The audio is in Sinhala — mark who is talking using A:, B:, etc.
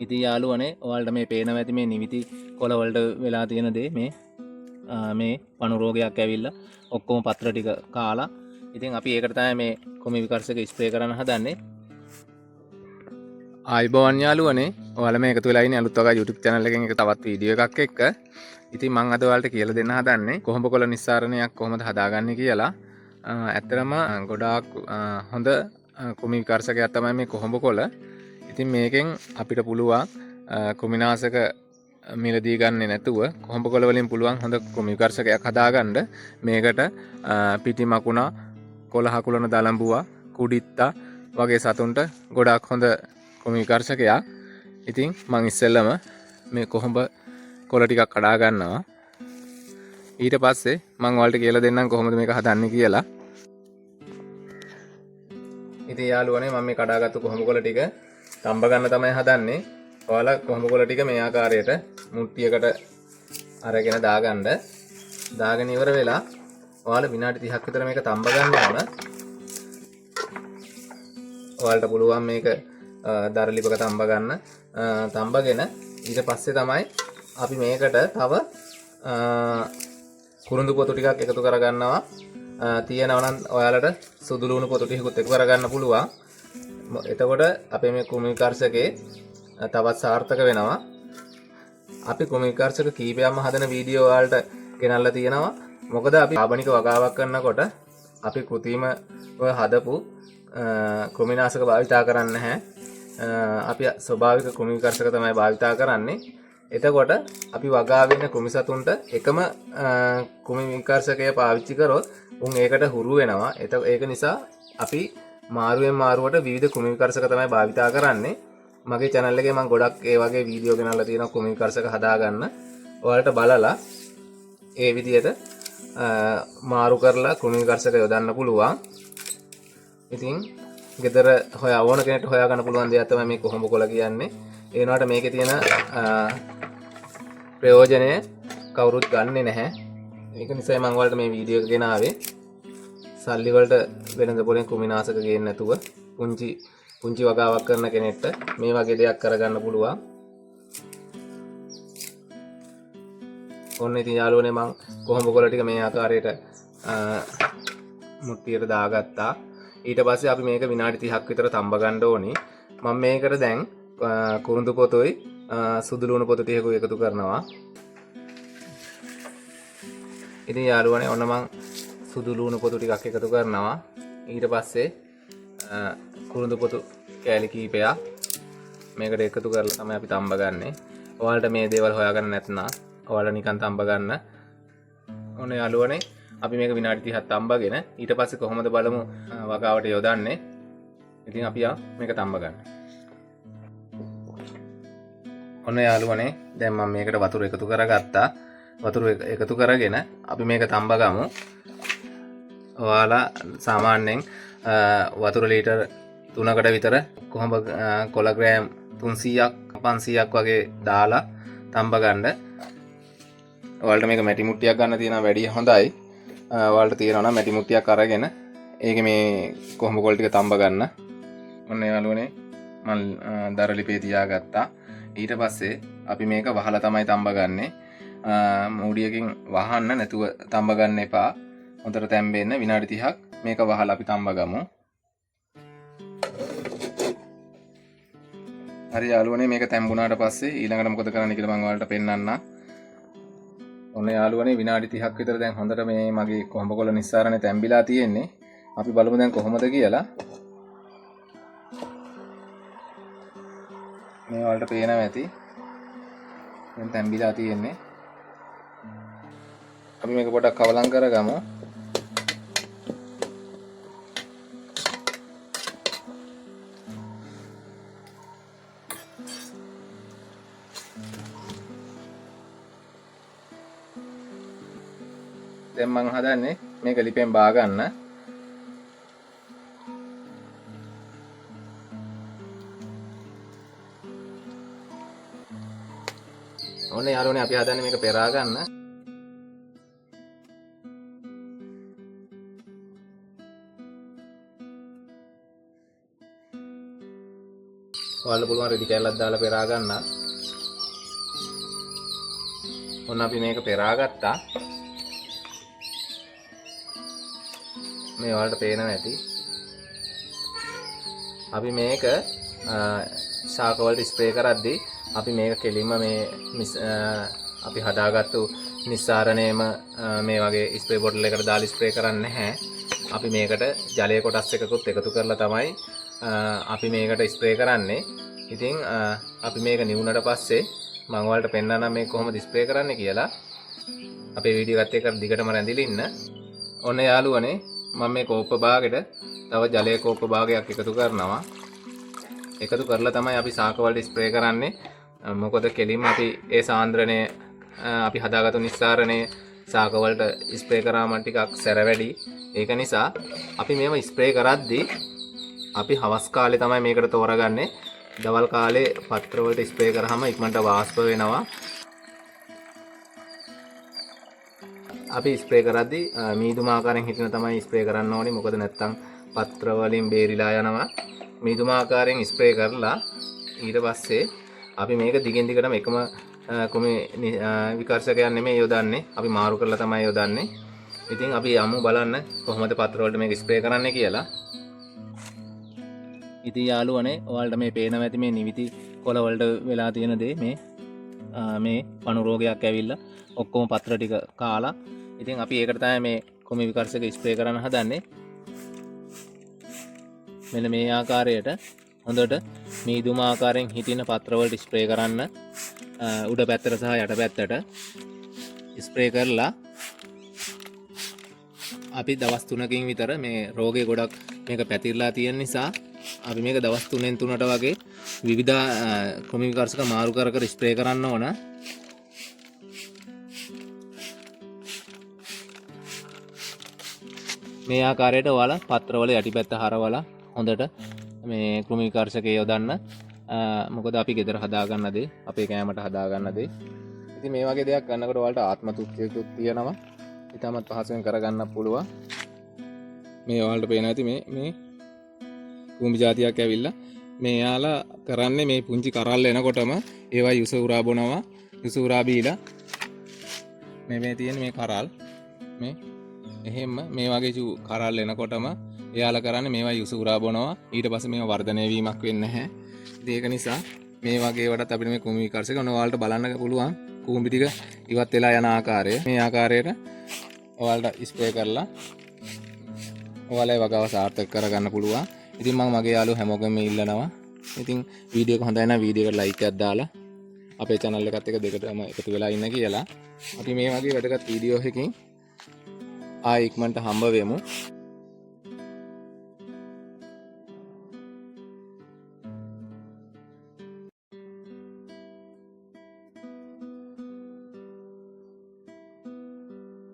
A: ඉතින් යාළුවනේ ඔයාලට මේ පේනවා ඇති මේ නිවිති කොළ වලට වෙලා තියෙන දේ මේ පණු රෝගයක් ඇවිල්ලා ඔක්කොම පත්‍ර ටික කාලා. ඉතින් අපි ඒකට තමයි මේ කොමි විකර්ෂක ස්ප්‍රේ කරන්න හදන්නේ. ආයිබෝවන් යාළුවනේ, ඔයාලා මේ එකතු වෙලා ඉන්නේ අලුත් වගා YouTube channel එකෙන් එක තවත් වීඩියෝ එකක් එක්ක. ඉතින් මම අද ඔයාලට කියලා දෙන්න හදන්නේ කොහොඹ කොළ නිස්සාරණයක් කොහොමද හදාගන්නේ කියලා. ඇත්තටම ගොඩාක් හොඳ කොමි විකර්ෂකයක් තමයි මේ කොහොඹ කොළ. ඉතින් මේකෙන් අපිට පුළුවන් ක්‍රිමිනාශක මිලදී ගන්නේ නැතුව කොහොඹ කොළ වලින් පුළුවන් හොඳ ක්‍රිමි විකර්ෂකයක් හදාගන්න. මේකට පිටි මකුණා, කොළ හකුලන දලඹුවා, කුඩිත්තා වගේ සතුන්ට ගොඩාක් හොඳ ක්‍රිමි විකර්ෂකයක්. ඉතින් මම ඉස්සෙල්ලම මේ කොහොඹ කොළ ටිකක් කඩා ගන්නවා. ඊට පස්සේ මම ඔයාලට කියලා දෙන්නම් කොහොමද මේක හදන්නේ කියලා. ඉතින් යාළුවනේ මම මේ කඩාගත්තු කොහොඹ කොළ ටික තඹ ගන්න තමයි හදන්නේ. ඔයාලා කොහොඹ කොළ ටික මේ ආකාරයට මුට්ටියකට අරගෙන දාගන්න. දාගෙන ඉවර වෙලා ඔයාලා විනාඩි 30ක් විතර මේක තඹ ගන්න ඕන. ඔයාලට පුළුවන් මේක දරලිපක තඹ ගන්න. තඹගෙන ඊට පස්සේ තමයි අපි මේකට තව කුරුඳු පොතු ටිකක් එකතු කරගන්නවා. තියෙනවා නම් ඔයාලට සුදු ලුණු පොතු ටිකකුත් එකතු කරගන්න පුළුවන්. එතකොට අපේ මේ ක්‍රිමි විකර්ෂකේ තවත් සාර්ථක වෙනවා. අපි ක්‍රිමි විකර්ෂක කීපයක්ම හදන වීඩියෝ වලට ගෙනල්ලා තියෙනවා. මොකද අපි ආබනික වගාවක් කරනකොට අපි කෘතිම හදපු ක්‍රිමිනාශක භාවිතා කරන්නේ නැහැ. අපි ස්වභාවික ක්‍රිමි විකර්ෂක තමයි භාවිතා කරන්නේ. එතකොට අපි වගා වෙන ක්‍රිමි සතුන්ට එකම ක්‍රිමි විකර්ෂකය පාවිච්චි කරොත් උන් ඒකට හුරු වෙනවා. ඒක නිසා අපි මාරුවෙන් මාරුවට විවිධ ක්‍රිමි විකර්ෂක තමයි භාවිතා කරන්නේ. මගේ channel එකේ මම ගොඩක් ඒ වගේ වීඩියෝ ගෙනල්ලා තියෙනවා ක්‍රිමි විකර්ෂක හදාගන්න. ඔයාලට බලලා ඒ විදිහට මාරු කරලා ක්‍රිමි විකර්ෂක යොදන්න පුළුවන්. ඉතින් ගෙදර ඕන කෙනෙක්ට හොයාගන්න පුළුවන් දෙයක් තමයි මේ කොහොඹ කොළ කියන්නේ. ඒ වුණාට මේකේ තියෙන ප්‍රයෝජනය කවුරුත් ගන්නෙ නැහැ. ඒක නිසා මම ඔයාලට මේ වීඩියෝ එක ගෙනාවේ. සල්ලි වලට වෙනද පොලෙන් ක්‍රිමිනාශක ගේන්න නැතුව පුංචි වගාවක් කරන කෙනෙක්ට මේ වගේ දෙයක් කරගන්න පුළුවන්. ඔන්න ඉතින් යාළුවනේ මම කොහොඹ කොළ ටික මේ ආකාරයට මුට්ටියට දාගත්තා. ඊට පස්සේ අපි මේක විනාඩි 30ක් විතර තඹ ගන්න ඕනි. මම මේකට දැන් කුරුඳු පොතුයි සුදු ලුණු පොතු ටිකකුයි එකතු කරනවා. ඉතින් යාළුවනේ ඔන්න මම සුදු ලුණු පොතු ටිකක් එකතු කරනවා. ඊට පස්සේ කුරුඳු පොතු කෑලි කීපයක් මේකට එකතු කරලා තමයි අපි තඹ ගන්නෙ. ඔයාලට මේ දේවල් හොයාගන්න නැත්නම් ඔයාලා නිකන් තඹ ගන්න. ඔන්න යාළුවනේ අපි මේක විනාඩි 30ක් තඹගෙන ඊට පස්සේ කොහොමද බලමු වගාවට යොදන්නේ. ඉතින් අපි මේක තඹ ගන්න. ඔන්න යාළුවනේ දැන් මම මේකට වතුර එකතු කරගත්තා. වතුර එකතු කරගෙන අපි මේක තඹ ගමු. ඔයාලා සාමාන්‍යයෙන් වතුර ලීටර් 3කට විතර කොහොඹ කොළ ග්‍රෑම් 300ක් 500ක් වගේ දාලා තඹ ගන්න. ඔයාලට මේක මැටි මුට්ටියක් ගන්න තියෙනවා වැඩිය හොඳයි. ඔයාලට තියෙනවා නම් මැටි මුට්ටියක් අරගෙන ඒකේ මේ කොහොඹ කොළ ටික තඹ ගන්න. ඔන්න යාළුවනේ මම දරලිපේ තියාගත්තා. ඊට පස්සේ අපි මේක වහලා තමයි තඹ ගන්නෙ. මූඩියකින් වහන්න නැතුව තඹ ගන්න එපා. හොඳට තැම්බෙන්න විනාඩි 30ක් මේක වහලා අපි තඹ ගමු. හරි යාළුවනේ මේක තැම්බුණාට පස්සේ ඊළඟට මොකද කරන්න කියලා මම ඔයාලට පෙන්නන්නම්. ඔන්න යාළුවනේ විනාඩි 30ක් විතර දැන් හොඳට මේ මගේ කොහොඹ කොළ නිස්සාරණේ තැම්බිලා තියෙන්නේ. අපි බලමු දැන් කොහොමද කියලා. මේ වලට පේනවා ඇති. දැන් තැම්බිලා තියෙන්නේ. අපි මේක පොඩ්ඩක් කවලම් කරගමු. දැන් මම හදන්නේ මේක ලිපෙන් බා ගන්න. ඔන්න යාළුවනේ අපි හදන්නේ මේක පෙරා ගන්න. ඔයාලට පුළුවන් රෙදි කෑල්ලක් දාලා පෙරා ගන්න. ඔන්න අපි මේක පෙරා ගත්තා. මේ ඔයාලට පේනවා ඇති. අපි මේක ශාක වලට ස්ප්‍රේ කරද්දී අපි මේක කෙලින්ම මේ අපි හදාගත්තු නිස්සාරණයම මේ වගේ ස්ප්‍රේ බොටල් එකකට දාලා ස්ප්‍රේ කරන්නේ නැහැ. අපි මේකට ජලය කොටස් එකකුත් එකතු කරලා තමයි අපි මේකට ස්ප්‍රේ කරන්නේ. ඉතින් අපි මේක නිවුනට පස්සේ මම ඔයාලට පෙන්නන්නම් මේක කොහොමද ස්ප්‍රේ කරන්නේ කියලා. අපේ වීඩියෝ එකත් එක්ක දිගටම රැඳිලා ඉන්න. ඔන්න යාළුවනේ මම මේ කෝප්ප භාගෙට තව ජලය කෝප්ප භාගයක් එකතු කරනවා. එකතු කරලා තමයි අපි ශාක වලට ස්ප්‍රේ කරන්නේ. මොකද කෙලින්ම අපි ඒ සාන්ද්‍රණය අපි හදාගත්තු නිස්සාරණය ශාක වලට ස්ප්‍රේ කරාම ටිකක් සැර වැඩි. ඒක නිසා අපි මේව ස්ප්‍රේ කරද්දී අපි හවස් කාලේ තමයි මේකට තෝරගන්නේ. දවල් කාලේ පත්‍ර වලට ස්ප්‍රේ කරාම ඉක්මනට වාෂ්ප වෙනවා. අපි ස්ප්‍රේ කරද්දී මීදුම ආකාරයෙන් හිටින තමයි ස්ප්‍රේ කරන්න ඕනේ. මොකද නැත්තම් පත්‍ර වලින් බේරිලා යනවා. මීදුම ආකාරයෙන් ස්ප්‍රේ කරලා ඊට පස්සේ අපි මේක දිගින් දිගටම එකම කුමි විකර්ෂකයන් නෙමෙයි යොදන්නේ. අපි මාරු කරලා තමයි යොදන්නේ. ඉතින් අපි යමු බලන්න කොහොමද පත්‍ර වලට මේක ස්ප්‍රේ කරන්නේ කියලා. ඉතින් යාළුවනේ ඔයාලට මේ පේනවා ඇති මේ නිවිති කොළ වලට වෙලා තියෙන දේ මේ පණු රෝගයක් ඇවිල්ලා ඔක්කොම පත්‍ර ටික කාලා. ඉතින් අපි ඒකට තමයි මේ කුමි විකර්ෂක ස්ප්‍රේ කරන්න හදන්නේ. මෙන්න මේ ආකාරයට හොඳට මීදුම ආකාරයෙන් හිටින පත්‍ර වලට ස්ප්‍රේ කරන්න. උඩ පැත්තට සහ යට පැත්තට ස්ප්‍රේ කරලා අපි දවස් 3කින් විතර මේ රෝගේ ගොඩක් මේක පැතිරලා තියෙන නිසා අපි මේක දවස් 3න් 3ට වගේ විවිධ ක්‍රම විකර්ෂක මාරු කර කර ස්ප්‍රේ කරන්න ඕන. මේ ආකාරයට ඔයාලා පත්‍රවල යටිපැත්ත හරවලා හොඳට මේ ක්‍රම විකර්ෂකය යොදන්න. මොකද අපි ගෙදර හදාගන්න දේ අපේ කෑමට හදාගන්න දේ. ඉතින් මේ වගේ දෙයක් කරනකොට ඔයාලට ආත්ම තෘප්තියක් තියෙනවා. ඉතාමත් පහසුවෙන් කරගන්න පුළුවන්. මේ ඔයාලට පේන ඇති මේ කුඹි జాතියක් ඇවිල්ලා මේ යාලා කරන්නේ මේ පුංචි කරල් එනකොටම ඒවා යුස උරා බොනවා. යුස උරා බීලා මේ තියෙන මේ කරල් මේ එහෙම මේ වගේ කරල් එනකොටම එයාලා කරන්නේ මේවා යුස උරා බොනවා. ඊට පස්සේ මේවා වර්ධනය වීමක් වෙන්නේ නැහැ. ඒක නිසා මේ වගේ වලට අපිට මේ කුඹි විකර්ෂක ඔයාලට බලන්න පුළුවන්. කුඹි ටික ඉවත් වෙලා යන ආකාරය මේ ආකාරයට ඔයාලට ස්ප්‍රේ කරලා ඔයාලේ වගාව සාර්ථක කරගන්න පුළුවන්. ඉතින් මම මගේ යාළුවෝ හැමෝගෙම ඉල්ලනවා. ඉතින් වීඩියෝ එක හොඳයි නම් වීඩියෝ එකට ලයික් එකක් දාලා අපේ channel එකත් එක්ක දෙකටම එකතු වෙලා ඉන්න කියලා. අපි මේ වගේ වැදගත් වීඩියෝ එකකින් ආයෙ ඉක්මනට හම්බ වෙමු.